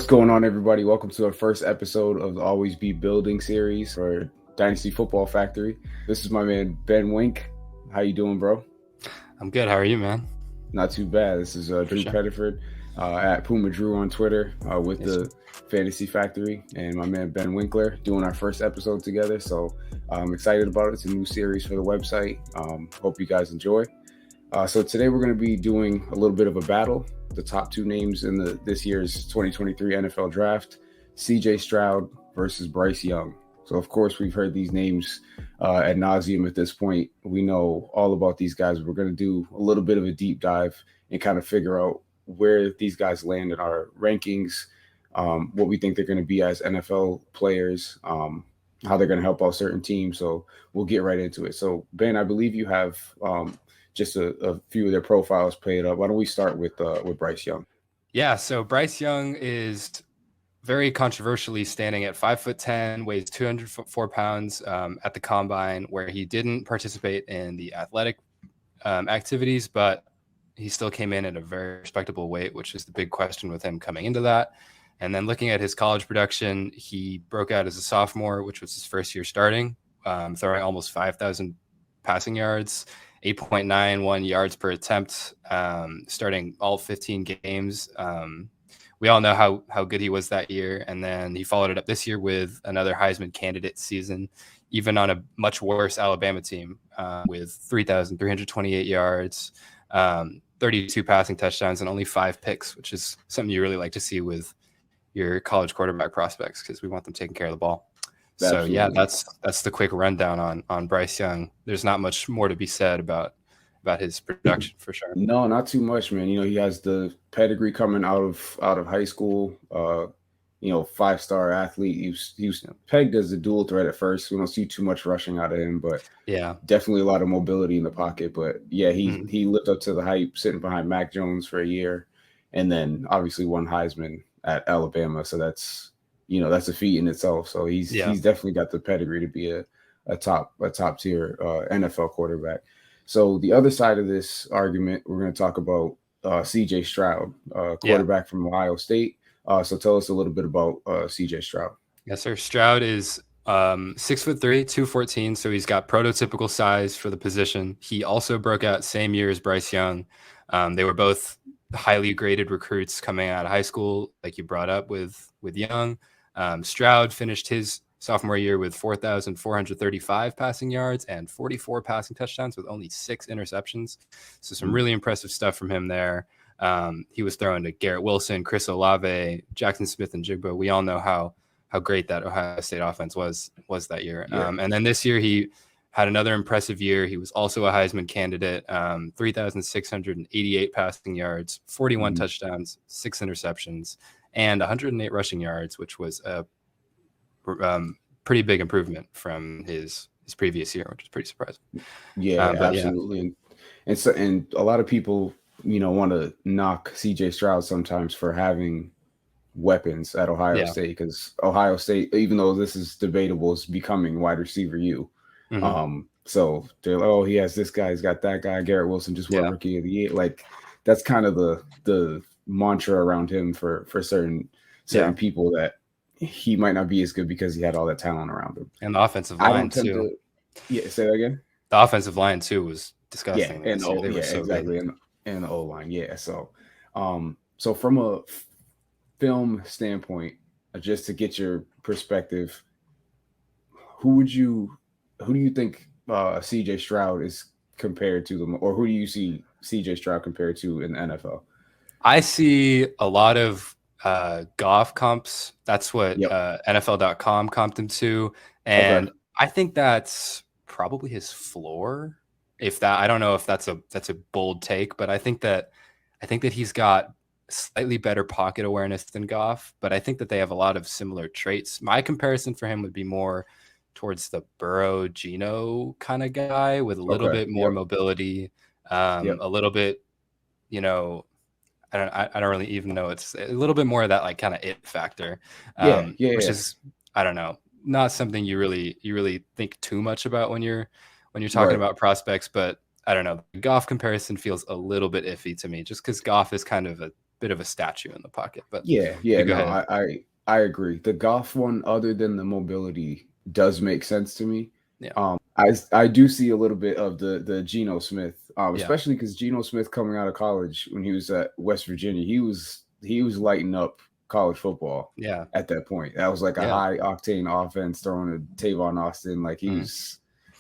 What's going on, everybody? Welcome to our first episode of the Always Be Building series for Dynasty Football Factory. This is my man, Ben Wink. How you doing, bro? I'm good. How are you, man? Not too bad. This is Drew Pettiford at Puma Drew on Twitter with the Fantasy Factory, and my man, Ben Winkler, doing our first episode together. So I'm excited about it. It's a new series for the website. Hope you guys enjoy. So today we're going to be doing a little bit of a battle. The top two names in this year's 2023 NFL Draft, CJ Stroud versus Bryce Young. So, of course, we've heard these names ad nauseum at this point. We know all about these guys. We're going to do a little bit of a deep dive and kind of figure out where these guys land in our rankings, what we think they're going to be as NFL players, how they're going to help out certain teams. So we'll get right into it. So, Ben, I believe you have just a few of their profiles played up. Why don't we start with Bryce Young? Yeah, so Bryce Young is very controversially standing at 5'10", weighs 204 pounds at the combine, where he didn't participate in the athletic activities, but he still came in at a very respectable weight, which is the big question with him coming into that. And then looking at his college production, he broke out as a sophomore, which was his first year starting, throwing almost 5,000 passing yards, 8.91 yards per attempt, starting all 15 games. We all know how good he was that year. And then he followed it up this year with another Heisman candidate season, even on a much worse Alabama team, with 3,328 yards, 32 passing touchdowns, and only 5 picks, which is something you really like to see with your college quarterback prospects, because we want them taking care of the ball. Absolutely. So yeah, that's the quick rundown on Bryce Young. There's not much more to be said about his production for sure. No, not too much, man. He has the pedigree coming out of high school. 5-star athlete. He was pegged as a dual threat at first. We don't see too much rushing out of him, but yeah, definitely a lot of mobility in the pocket. But yeah, he lived up to the hype, sitting behind Mac Jones for a year, and then obviously won Heisman at Alabama. So that's a feat in itself. So he's definitely got the pedigree to be a top tier NFL quarterback. So the other side of this argument, we're going to talk about CJ Stroud, quarterback from Ohio State. So tell us a little bit about CJ Stroud. Yes, sir. Stroud is 6'3", 214. So he's got prototypical size for the position. He also broke out same year as Bryce Young. They were both highly graded recruits coming out of high school, like you brought up with Young. Stroud finished his sophomore year with 4,435 passing yards and 44 passing touchdowns with only 6 interceptions. So some really impressive stuff from him there. He was throwing to Garrett Wilson, Chris Olave, Jackson Smith, and Jigba. We all know how great that Ohio State offense was that year. Yeah. And then this year he had another impressive year. He was also a Heisman candidate, 3,688 passing yards, 41 touchdowns, 6 interceptions, and 108 rushing yards, which was a pretty big improvement from his previous year, which is pretty surprising. Yeah, absolutely. Yeah. And a lot of people, want to knock CJ Stroud sometimes for having weapons at Ohio State, because Ohio State, even though this is debatable, is becoming wide receiver U. So they're like, oh, he has this guy, he's got that guy. Garrett Wilson just won Rookie of the Year. Like, that's kind of the mantra around him for certain people, that he might not be as good because he had all that talent around him. And the offensive line too. Say that again. The offensive line too was disgusting. Yeah, and exactly. And the O-line. Yeah. So so from a film standpoint, just to get your perspective, who do you think CJ Stroud is compared to them, or who do you see CJ Stroud compared to in the NFL? I see a lot of Goff comps. That's what NFL.com comped him to. And I think that's probably his floor. I don't know if that's a bold take, but I think that he's got slightly better pocket awareness than Goff, but I think that they have a lot of similar traits. My comparison for him would be more towards the Burrow Geno kind of guy, with a little bit more mobility, a little bit, I don't really even know. It's a little bit more of that like kind of it factor, which is, I don't know, not something you really think too much about when you're talking about prospects. But I don't know, the Goff comparison feels a little bit iffy to me, just because Goff is kind of bit of a statue in the pocket. But Yeah, you go no, ahead. I agree. The Goff one, other than the mobility, does make sense to me. Yeah. I do see a little bit of the Geno Smith, Yeah. especially because Geno Smith coming out of college when he was at West Virginia, he was lighting up college football. Yeah. At that point, that was like a Yeah. high octane offense throwing to Tavon Austin. Like he Mhm. was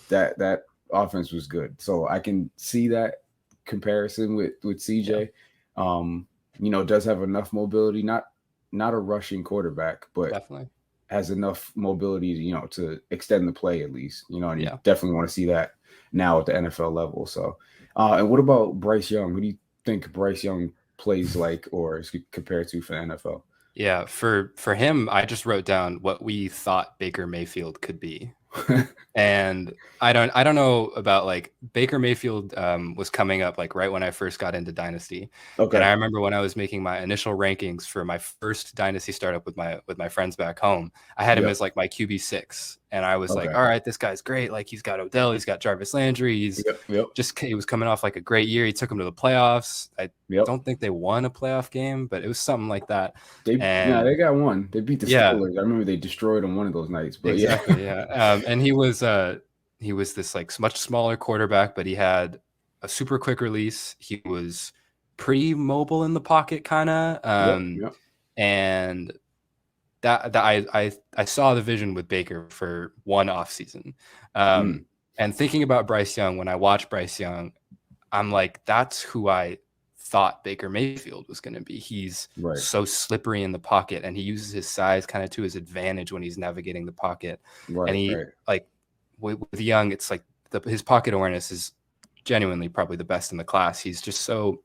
that offense was good. So I can see that comparison with CJ. Does have enough mobility, not a rushing quarterback, but Definitely. has enough mobility to extend the play at least, and you Yeah. definitely want to see that now at the NFL level. So, and what about Bryce Young? Who do you think Bryce Young plays like or is compared to for the NFL? Yeah, for him, I just wrote down what we thought Baker Mayfield could be. And I don't know about like Baker Mayfield was coming up like right when I first got into Dynasty. Okay. And I remember when I was making my initial rankings for my first Dynasty startup with my friends back home, I had him as like my QB6. And I was like, all right, this guy's great. Like he's got Odell, he's got Jarvis Landry, he's he was coming off like a great year. He took him to the playoffs. I don't think they won a playoff game, but it was something like that. They got one. They beat the Steelers. I remember they destroyed them one of those nights. But exactly, and he was this like much smaller quarterback, but he had a super quick release. He was pretty mobile in the pocket, kind of. And that I saw the vision with Baker for one off season. And thinking about Bryce Young, when I watch Bryce Young, I'm like, that's who I thought Baker Mayfield was going to be. He's so slippery in the pocket, and he uses his size kind of to his advantage when he's navigating the pocket. And he like with Young, it's like his pocket awareness is genuinely probably the best in the class. He's just so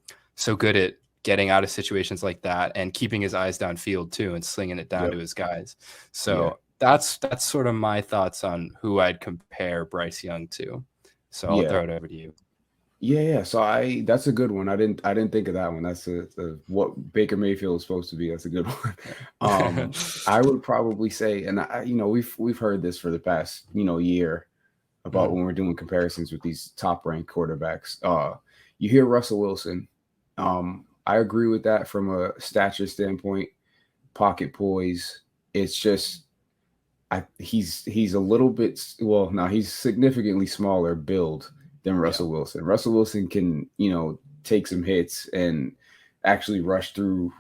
good at getting out of situations like that and keeping his eyes downfield too and slinging it down to his guys. So that's sort of my thoughts on who I'd compare Bryce Young to. So I'll throw it over to you. Yeah. So that's a good one. I didn't think of that one. That's what Baker Mayfield is supposed to be. That's a good one. I would probably say, and we've heard this for the past year about when we're doing comparisons with these top ranked quarterbacks. You hear Russell Wilson. I agree with that from a stature standpoint, pocket poise. It's just he's a little bit he's significantly smaller build than Russell Wilson. Russell Wilson can, take some hits and actually rush through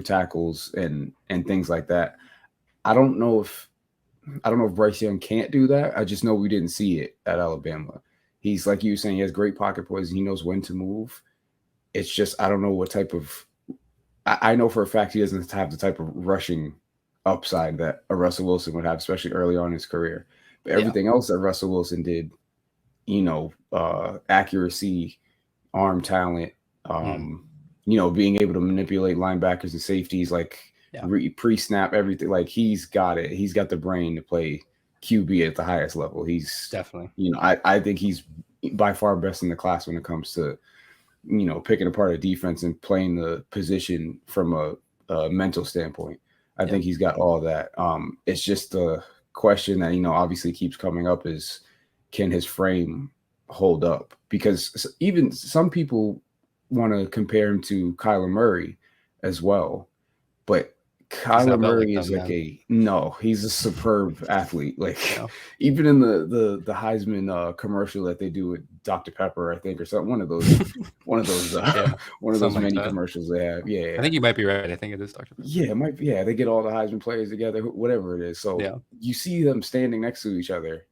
tackles and things like that. I don't know if Bryce Young can't do that. I just know we didn't see it at Alabama. He's like you were saying, he has great pocket poise. He knows when to move. It's just, I don't know what type of, I know for a fact he doesn't have the type of rushing upside that a Russell Wilson would have, especially early on in his career. But everything else that Russell Wilson did, accuracy, arm talent, being able to manipulate linebackers and safeties, like pre-snap, everything. Like he's got it. He's got the brain to play QB at the highest level. He's definitely, I think he's by far best in the class when it comes to, picking apart a defense and playing the position from a mental standpoint. I think he's got all that. It's just the question that, obviously keeps coming up is, can his frame hold up? Because even some people want to compare him to Kyler Murray as well. But Kyler Murray is he's a superb athlete. Like even in the Heisman commercial that they do with Dr. Pepper, I think, or something, one of those many commercials they have. I think you might be right. I think it is Dr. Pepper. Yeah, it might be. Yeah, they get all the Heisman players together, whatever it is. So you see them standing next to each other.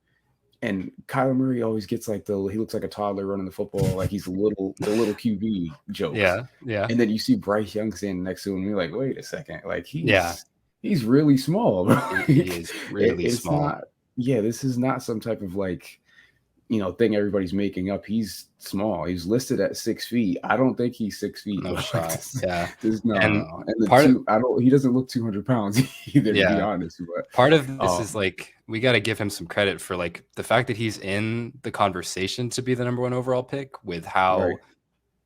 And Kyler Murray always gets like he looks like a toddler running the football, like he's the little QB jokes. Yeah. And then you see Bryce Young standing next to him, and you're like, wait a second, like he's really small. He is really small. This is not some type of like, thing everybody's making up. He's small. He's listed at 6 feet. I don't think he's 6 feet. No shot. He doesn't look 200 pounds either, to be honest. But part of this is like, we got to give him some credit for like the fact that he's in the conversation to be the number 1 overall pick with how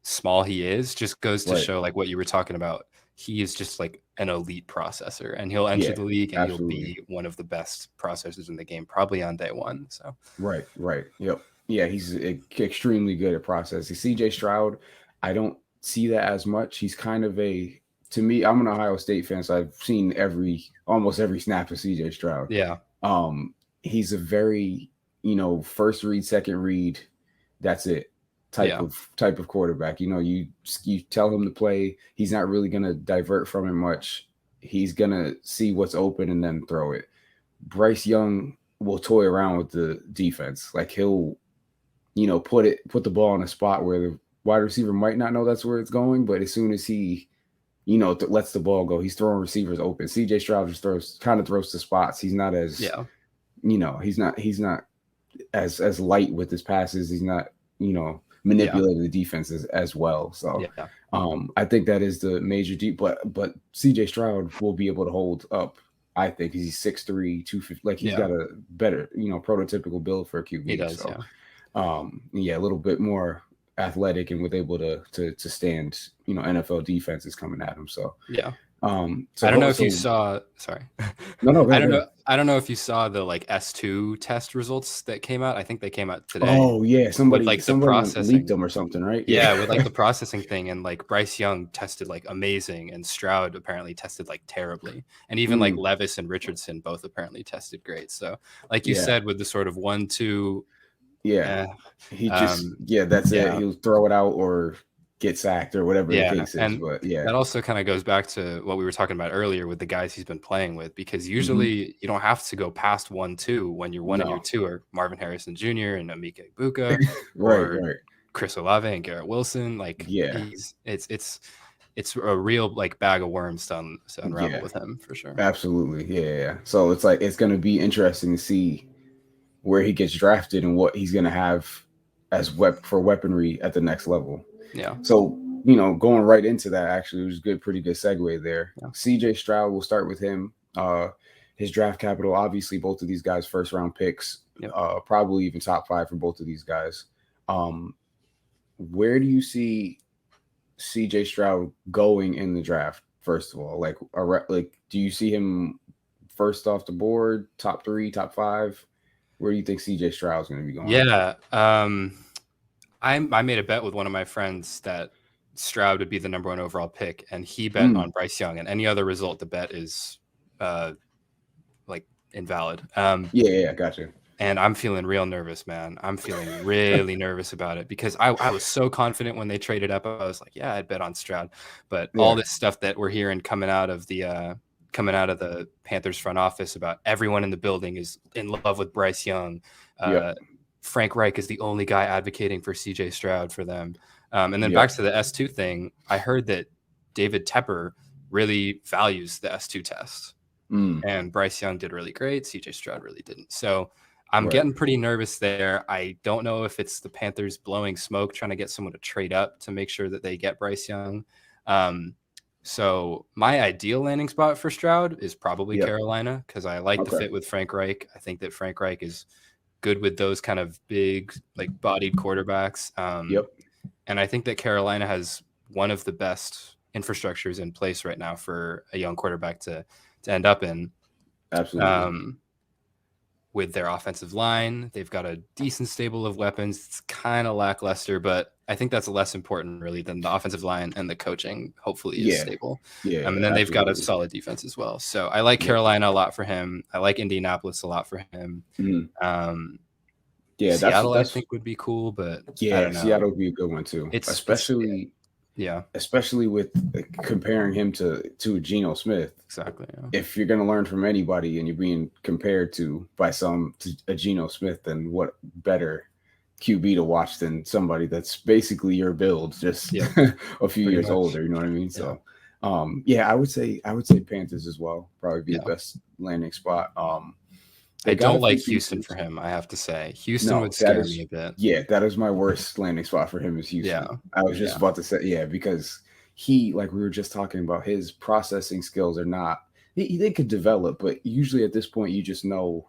small he is. Just goes to show like what you were talking about. He is just like an elite processor, and he'll enter the league and he'll be one of the best processors in the game, probably on day 1. So right. Yep. Yeah, he's extremely good at processing. CJ Stroud, I don't see that as much. He's kind of a to me, I'm an Ohio State fan, so I've seen almost every snap of CJ Stroud. Yeah. He's a very, first read, second read, that's it type of quarterback. You tell him to play, he's not really gonna divert from it much. He's gonna see what's open and then throw it. Bryce Young will toy around with the defense. Like he'll, put the ball in a spot where the wide receiver might not know that's where it's going, but as soon as he, lets the ball go, he's throwing receivers open. CJ Stroud just throws to spots. He's not as, he's not as light with his passes. He's not, manipulating the defense as well. So I think that is the major but CJ Stroud will be able to hold up. I think he's 6'3", 250. Like he's got a better, prototypical build for a QB. He does, so, a little bit more athletic and was able to stand, NFL defenses coming at him. So I don't know if you saw. Sorry, no. I don't know if you saw the S2 test results that came out. I think they came out today. Oh yeah, somebody the processing leaked them or something, right? Yeah, with the processing thing, and Bryce Young tested amazing, and Stroud apparently tested terribly, and even Levis and Richardson both apparently tested great. So you said, with the sort of 1-2. He that's it. He'll throw it out or get sacked or whatever the case is. But that also kind of goes back to what we were talking about earlier with the guys he's been playing with, because usually you don't have to go past 1-2 when your one and your two are Marvin Harrison Jr. and Emeka Egbuka, right. Chris Olave and Garrett Wilson. It's a real bag of worms to unravel with him for sure. Absolutely, yeah. So it's going to be interesting to see where he gets drafted and what he's going to have as for weaponry at the next level. Yeah. So, going right into that, actually, it was pretty good segue there. Yeah. CJ Stroud, we'll start with him. His draft capital, obviously, both of these guys, first round picks, probably even top 5 for both of these guys. Where do you see CJ Stroud going in the draft? First of all, do you see him first off the board, top 3, top 5? Where do you think CJ Stroud's going to be going? Yeah. I made a bet with one of my friends that Stroud would be the number 1 overall pick, and he bet on Bryce Young, and any other result, the bet is invalid. Gotcha. And I'm feeling real nervous, man. I'm feeling really nervous about it, because I was so confident when they traded up. I was like, I'd bet on Stroud. But all this stuff that we're hearing coming out of the Panthers front office about everyone in the building is in love with Bryce Young. Frank Reich is the only guy advocating for CJ Stroud for them. And then back to the S2 thing, I heard that David Tepper really values the S2 test. And Bryce Young did really great. CJ Stroud really didn't. So I'm getting pretty nervous there. I don't know if it's the Panthers blowing smoke, trying to get someone to trade up to make sure that they get Bryce Young. So my ideal landing spot for Stroud is probably Carolina, because I like the fit with Frank Reich. I think that Frank Reich is good with those kind of big, bodied quarterbacks. And I think that Carolina has one of the best infrastructures in place right now for a young quarterback to end up in. Absolutely. With their offensive line, they've got a decent stable of weapons. It's kind of lackluster, but I think that's less important really than the offensive line, and the coaching hopefully is stable. And then they've got a solid defense as well. So I like Carolina a lot for him. I like Indianapolis a lot for him. Seattle I think would be cool, but Seattle would be a good one too. Especially with comparing him to Geno Smith. Exactly. Yeah. If you're going to learn from anybody and you're being compared to a Geno Smith, then what better QB to watch than somebody that's basically your build, just a few years older. You know what I mean? So, I would say Panthers as well. Probably be the best landing spot. I don't like Houston for him, I have to say. Houston would scare me a bit. Yeah, that is my worst landing spot for him is Houston. Yeah. I was just about to say, because he, like we were just talking about, his processing skills are not – they could develop, but usually at this point you just know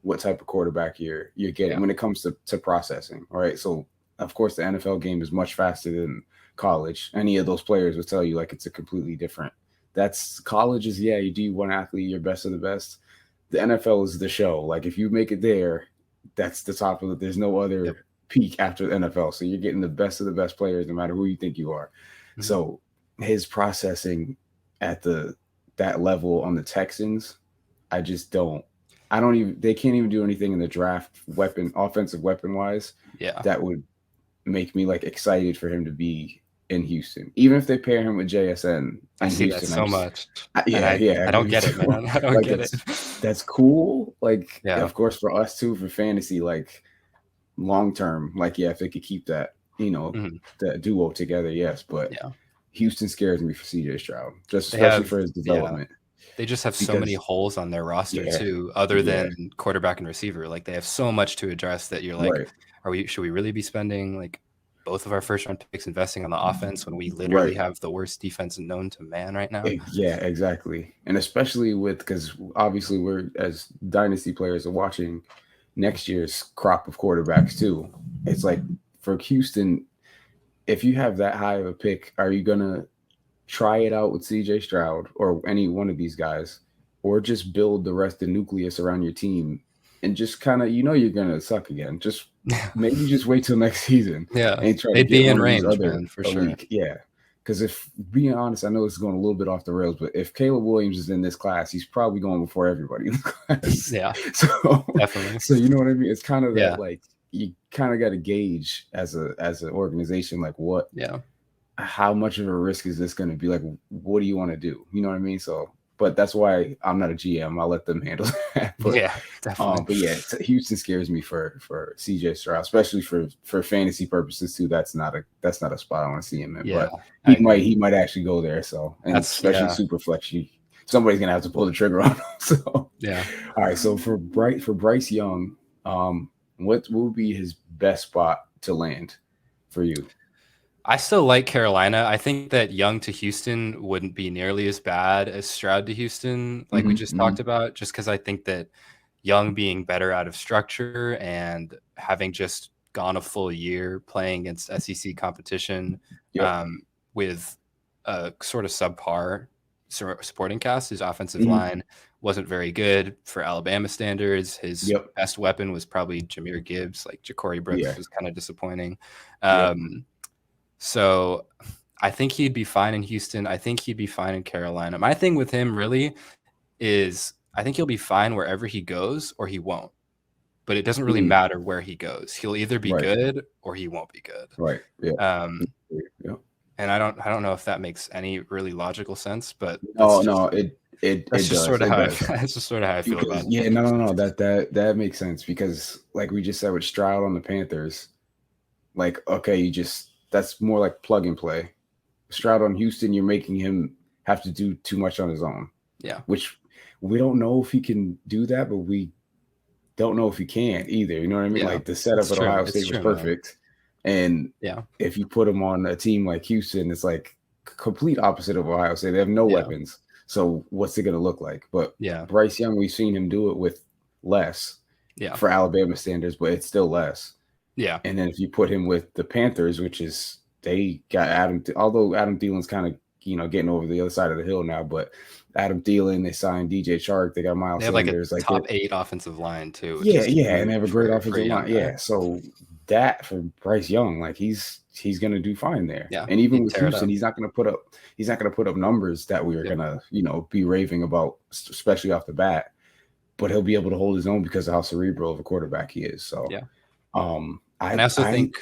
what type of quarterback you're getting when it comes to processing, all right? So, of course, the NFL game is much faster than college. Any of those players will tell you, it's a completely different – that's – college is, you do one athlete, you're best of the best. The NFL is the show. If you make it there, that's the top of it. There's no other peak after the NFL. So you're getting the best of the best players, no matter who you think you are. So his processing at that level on the Texans. I just don't. I don't even. They can't even do anything in the draft, offensive weapon wise. Yeah, that would make me like excited for him to be in Houston, even if they pair him with JSN I in see that Houston. so much, and Yeah, I don't get it, man. I don't like get it. that's cool. Like, Yeah. of course, for us too, for fantasy, like long term, like if they could keep that, that duo together, yes. But yeah, Houston scares me for CJ Stroud, just they especially have for his development. they just have so many holes on their roster too, other than quarterback and receiver. Like they have so much to address that you're like, should we really be spending like both of our first round picks investing on the offense when we literally have the worst defense known to man right now? Yeah, exactly. And especially because obviously we're, as Dynasty players, are watching next year's crop of quarterbacks too. It's like for Houston, if you have that high of a pick, are you going to try it out with CJ Stroud or any one of these guys, or just build the rest of the nucleus around your team and just kind of, you're going to suck again. Just maybe just wait till next season. Yeah. And try They'd to get be in one range, of these other man, for elite. sure. Yeah. Because if being honest, I know it's going a little bit off the rails, but if Caleb Williams is in this class, he's probably going before everybody in the class. Yeah. So definitely. So you know what I mean? It's kind of that like you kind of got to gauge as an organization, like how much of a risk is this going to be? Like, what do you want to do? You know what I mean? So, but that's why I'm not a GM. I'll let them handle that. But, definitely. But yeah, Houston scares me for CJ Stroud, especially for fantasy purposes too. That's not a spot I want to see him in. Yeah, but he might actually go there. So, and especially super flex, somebody's gonna have to pull the trigger on him. So yeah. All right. So for Bryce Young, what would be his best spot to land for you? I still like Carolina. I think that Young to Houston wouldn't be nearly as bad as Stroud to Houston, like we just talked about, just because I think that Young being better out of structure and having just gone a full year playing against SEC competition with a sort of subpar supporting cast, his offensive line wasn't very good for Alabama standards. His best weapon was probably Jahmyr Gibbs. Like Ja'Cory Brooks was kind of disappointing. So I think he'd be fine in Houston. I think he'd be fine in Carolina. My thing with him really is I think he'll be fine wherever he goes or he won't. But it doesn't really matter where he goes. He'll either be good or he won't be good. Right. Yeah. And I don't know if that makes any really logical sense, but that's just sort of how I feel about it. Yeah, no. That makes sense because like we just said with Stroud on the Panthers, like okay, that's more like plug and play. Stroud on Houston, you're making him have to do too much on his own. Yeah. Which we don't know if he can do that, but we don't know if he can either. You know what I mean? Like the setup at Ohio State was perfect. Man. And if you put him on a team like Houston, it's like complete opposite of Ohio State. They have no weapons. So what's it going to look like? But Bryce Young, we've seen him do it with less for Alabama standards, but it's still less. Yeah. And then if you put him with the Panthers, which is they got although Adam Thielen's kind of, getting over the other side of the hill now, but Adam Thielen, they signed DJ Chark, they got Miles Sanders. Like a top 8 offensive line too. Yeah, and they have a great offensive line. Yeah. So that for Bryce Young, like he's gonna do fine there. Yeah. And even with Houston, he's not gonna put up numbers that we are gonna, be raving about, especially off the bat. But he'll be able to hold his own because of how cerebral of a quarterback he is. So I also think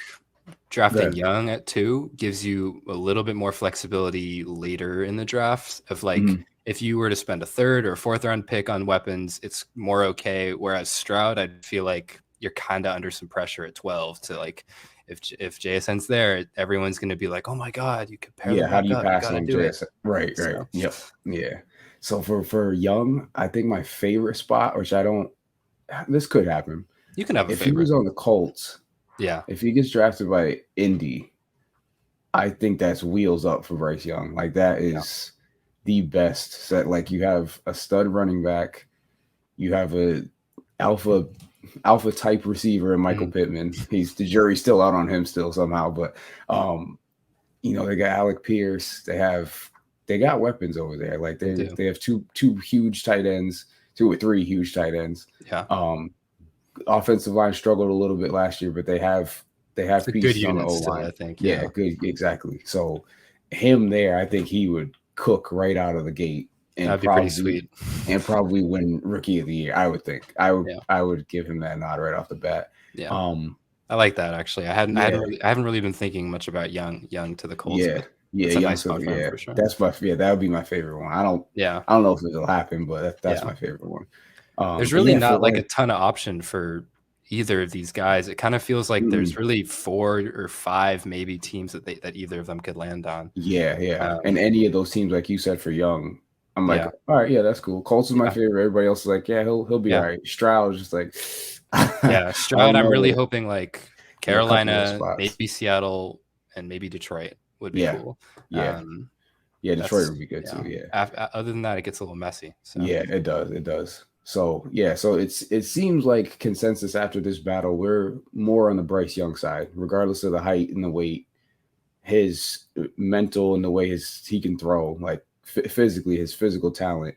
drafting Young at 2 gives you a little bit more flexibility later in the draft of like if you were to spend a 3rd or 4th round pick on weapons, it's more okay. Whereas Stroud, I feel like you're kind of under some pressure at 12 to like if JSN's there, everyone's going to be like, oh my God, you could pair them how do you up. pass on JSN? Right. So. Yep. Yeah. So for Young, I think my favorite spot, which this could happen. You can have a favorite. If he was on the Colts. Yeah. If he gets drafted by Indy, I think that's wheels up for Bryce Young. Like that is the best set. Like you have a stud running back, you have a alpha type receiver in Michael Pittman. The jury's still out on him still somehow, but they got Alec Pierce. They got weapons over there. Like they have two huge tight ends, 2 or 3 huge tight ends. Yeah. Offensive line struggled a little bit last year, but they have pieces on the O line. I think. Yeah, good, exactly. So him there, I think he would cook right out of the gate and That'd be pretty sweet. probably win Rookie of the Year. I would think I would give him that nod right off the bat. Yeah. I like that actually. I haven't really been thinking much about Young to the Colts. Yeah. But Yeah, it's a nice spot for him for sure. That would be my favorite one. I don't know if it'll happen, but that's my favorite one. There's really not like a ton of option for either of these guys. It kind of feels like there's really 4 or 5 maybe teams that either of them could land on. Yeah. And any of those teams, like you said, for Young, I'm like, all right, yeah, that's cool. Colts is my favorite. Everybody else is like, yeah, he'll be all right. Stroud is just like, Stroud. I'm really hoping like Carolina, maybe Seattle, and maybe Detroit would be cool. Detroit would be good too. Yeah. Other than that, it gets a little messy. So. Yeah, it does. So it seems like consensus after this battle, we're more on the Bryce Young side, regardless of the height and the weight, his mental and the way he can throw, like physically, his physical talent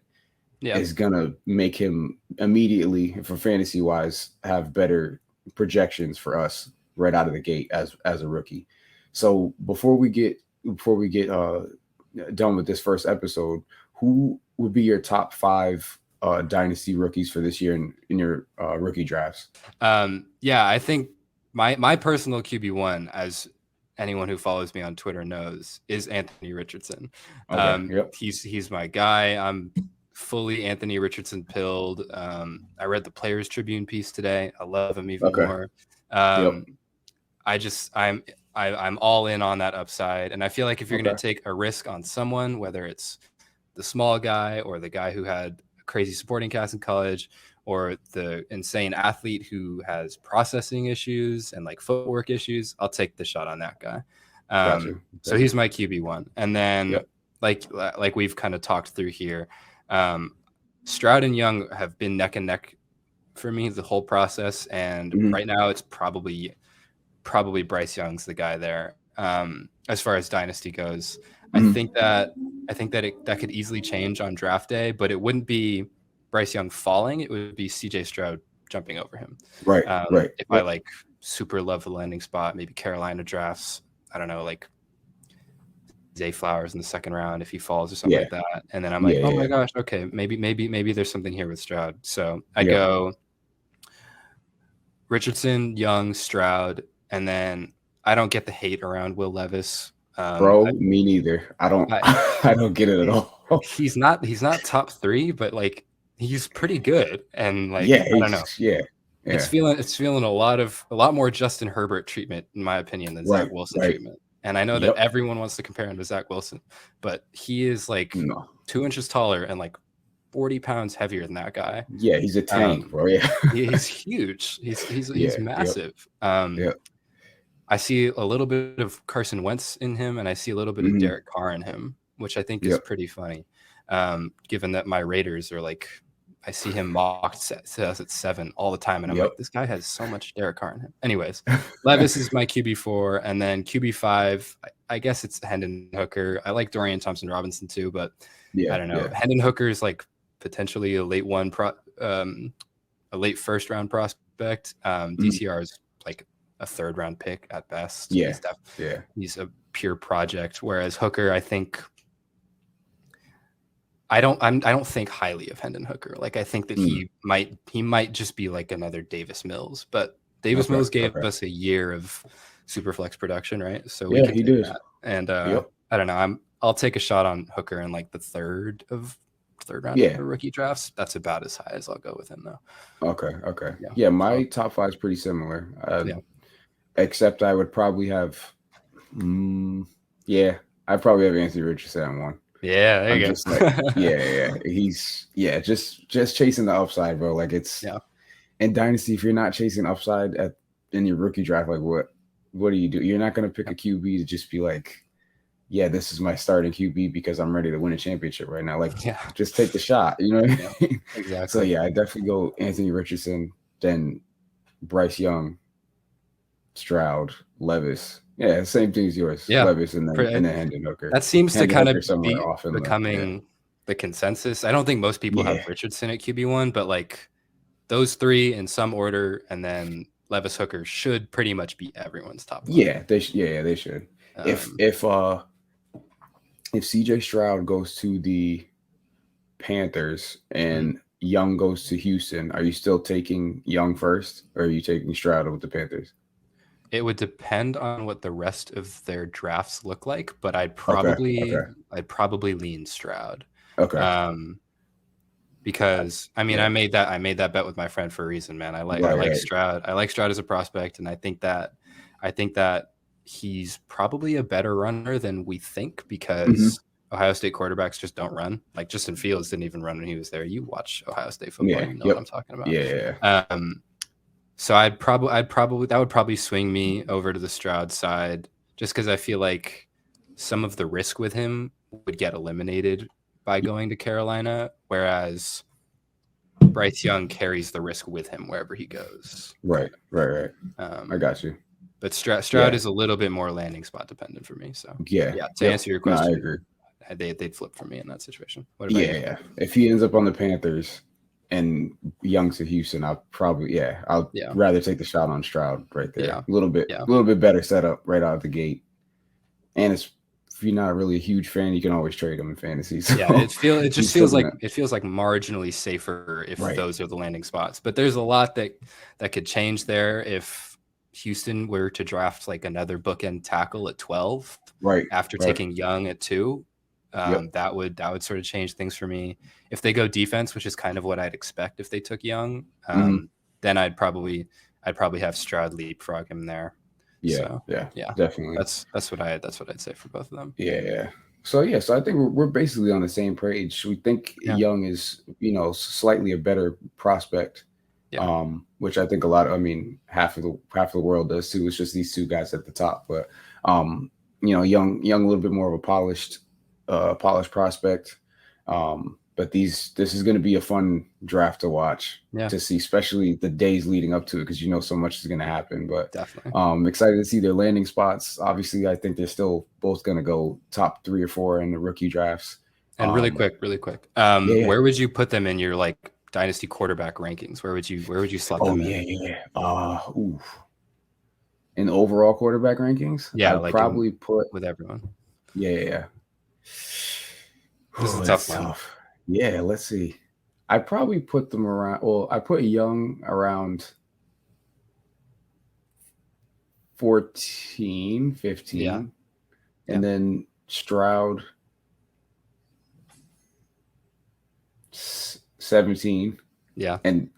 is gonna make him immediately, for fantasy wise, have better projections for us right out of the gate as a rookie. So before we get done with this first episode, who would be your top 5 dynasty rookies for this year in your rookie drafts? I think my personal QB1, as anyone who follows me on Twitter knows, is Anthony Richardson. He's my guy. I'm fully Anthony Richardson pilled. I read the Players Tribune piece today. I love him even more. I'm all in on that upside, and I feel like if you're going to take a risk on someone, whether it's the small guy or the guy who had a crazy supporting cast in college, or the insane athlete who has processing issues and like footwork issues, I'll take the shot on that guy. So he's my QB1. And then like we've kind of talked through here, Stroud and Young have been neck and neck for me the whole process. And right now it's probably Bryce Young's the guy there. As far as dynasty goes, I think that that could easily change on draft day, but it wouldn't be Bryce Young falling. It would be CJ Stroud jumping over him. Right. If I like super love the landing spot, maybe Carolina drafts, I don't know, like Zay Flowers in the second round if he falls or something like that. And then I'm like, oh my gosh, okay, maybe there's something here with Stroud. So I go Richardson, Young, Stroud, and then I don't get the hate around Will Levis. Me neither. I don't get it at all. He's not top 3, but like he's pretty good. And like I don't know. It's feeling a lot more Justin Herbert treatment, in my opinion, than Zach Wilson treatment. And I know that everyone wants to compare him to Zach Wilson, but he is like 2 inches taller and like 40 pounds heavier than that guy. Yeah, he's a tank, bro. Yeah. He's huge. He's massive. I see a little bit of Carson Wentz in him, and I see a little bit of Derek Carr in him, which I think is pretty funny, given that my Raiders are like, I see him mocked at 7 all the time, and I'm like, this guy has so much Derek Carr in him. Anyways, Levis is my QB4, and then QB5, I guess it's Hendon Hooker. I like Dorian Thompson-Robinson too, but I don't know. Hendon Hooker is like potentially a late first round prospect. DCR is like a 3rd round pick at best. He's a pure project, whereas Hooker, I think I don't think highly of Hendon Hooker. Like I think that he might just be like another Davis Mills, but Davis Mills gave us a year of super flex production, right? So he did that. And I don't know, I'll take a shot on Hooker in like the third round of the rookie drafts. That's about as high as I'll go with him though. Okay. My top 5 is pretty similar. Except I would probably have I'd probably have Anthony Richardson on 1. Yeah, there you go. Just like, he's just chasing the upside, bro. Like it's in Dynasty, if you're not chasing upside in your rookie draft, like what do you do? You're not gonna pick a QB to just be like, this is my starting QB because I'm ready to win a championship right now. Like just take the shot, you know what I mean? Exactly. So I definitely go Anthony Richardson, then Bryce Young, Stroud, Levis. Yeah, same thing as yours. Levis and then Hendon Hooker. That seems to kind of be becoming the consensus. I don't think most people have Richardson at QB1, but like those 3 in some order, and then Levis, Hooker should pretty much be everyone's top 5. They should. if CJ Stroud goes to the Panthers and Young goes to Houston, are you still taking Young first, or are you taking Stroud with the Panthers? It would depend on what the rest of their drafts look like, but I'd Okay. probably lean Stroud. Okay. Because I mean, I made that bet with my friend for a reason, man. I like Stroud. I like Stroud as a prospect, and I think that he's probably a better runner than we think, because Ohio State quarterbacks just don't run. Like Justin Fields didn't even run when he was there. You watch Ohio State football, you know what I'm talking about. Yeah. So I'd probably that would probably swing me over to the Stroud side, just because I feel like some of the risk with him would get eliminated by going to Carolina, whereas Bryce Young carries the risk with him wherever he goes. Right. I got you. But Stroud is a little bit more landing spot dependent for me. So to answer your question, I agree. They'd flip for me in that situation. What about you? If he ends up on the Panthers and Young's to Houston, I'll rather take the shot on Stroud right there. A little bit better setup right out of the gate. And if you're not really a huge fan, you can always trade him in fantasy. So it feels like marginally safer if those are the landing spots. But there's a lot that could change there if Houston were to draft like another bookend tackle at 12, after taking Young at 2. That would sort of change things for me. If they go defense, which is kind of what I'd expect if they took Young, then I'd probably have Stroud leapfrog him there. Definitely. That's what I'd say for both of them. So I think we're basically on the same page. We think Young is, slightly a better prospect, which I think half of the world does too. It's just these two guys at the top, but Young a little bit more of a polished prospect. But this is going to be a fun draft to watch, to see, especially the days leading up to it, because so much is going to happen. But definitely, excited to see their landing spots. Obviously, I think they're still both going to go top 3 or 4 in the rookie drafts. And really quick, where would you put them in your like dynasty quarterback rankings? Where would you slot them in? In the overall quarterback rankings, I'd probably put with everyone. This is a tough one. Yeah, let's see. I probably put them around. Well, I put Young around 14, 15, and then Stroud 17. And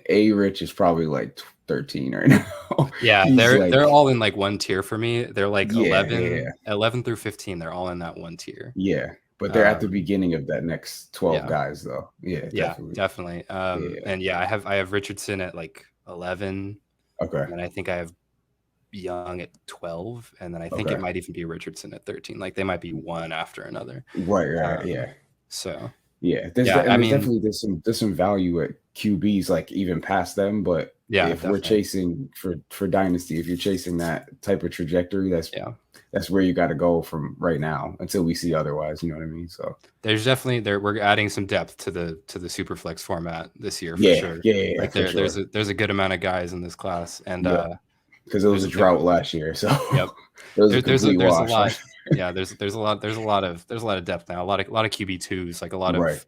A-Rich is probably like 13 right now. They're all in like one tier for me. They're like 11 through 15. They're all in that one tier. But they're at the beginning of that next 12 guys, though. Definitely. And I have Richardson at like 11. Okay. And I think I have Young at 12, and then I think it might even be Richardson at 13. Like they might be one after another. So there's some value at QBs, like even past them. But if we're chasing for dynasty, if you're chasing that type of trajectory, that's where you got to go from right now until we see otherwise. You know what I mean? So there's definitely we're adding some depth to the Superflex format this year for sure. There's a good amount of guys in this class, and because it was a drought last year, so there's a lot. There's a lot of depth now. A lot of QB2s, like a lot of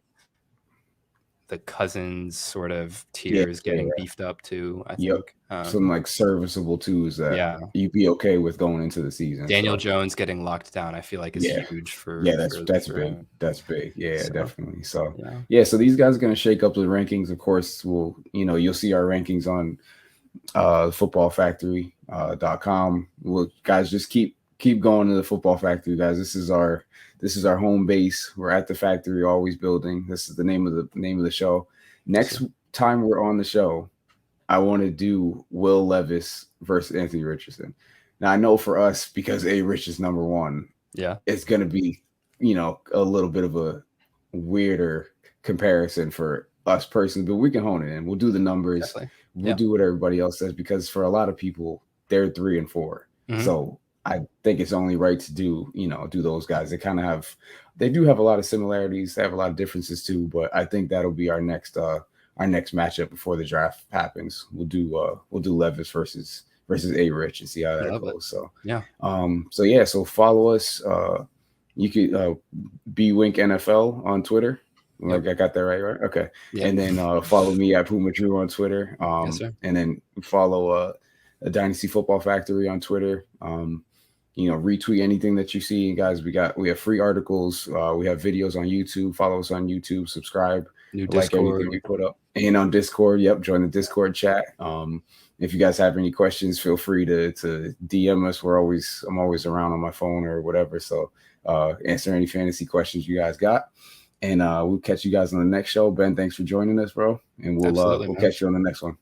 the Cousins sort of tiers getting beefed up too. I think some like serviceable twos that you'd be okay with going into the season. Daniel Jones getting locked down, I feel like is huge for that's big. That's big. Definitely. So so these guys are going to shake up the rankings. Of course, you'll see our rankings on footballfactory.com. Guys, just keep going to the Football Factory, guys. This is our home base. We're at the factory, always building. This is the name of the show. Next time we're on the show, I want to do Will Levis versus Anthony Richardson. Now I know for us, because A-Rich is number 1, it's going to be a little bit of a weirder comparison for us personally, but we can hone it in. We'll do the numbers. Definitely. We'll do what everybody else says, because for a lot of people, they're 3 and 4. So I think it's only right to do those guys. They kind of they do have a lot of similarities. They have a lot of differences too, but I think that'll be our next matchup before the draft happens. We'll do Levis versus A-Rich and see how that goes. So so so follow us. You could B Wink NFL on Twitter. Like I got that right? Okay. Yep. And then follow me at Puma Drew on Twitter. Yes, sir. And then follow a Dynasty Football Factory on Twitter. Retweet anything that you see, guys. We have free articles. We have videos on YouTube. Follow us on YouTube. Subscribe. Like everything we put up. And on Discord, join the Discord chat. If you guys have any questions, feel free to DM us. I'm always around on my phone or whatever. So answer any fantasy questions you guys got. And we'll catch you guys on the next show. Ben, thanks for joining us, bro. And we'll catch you on the next one.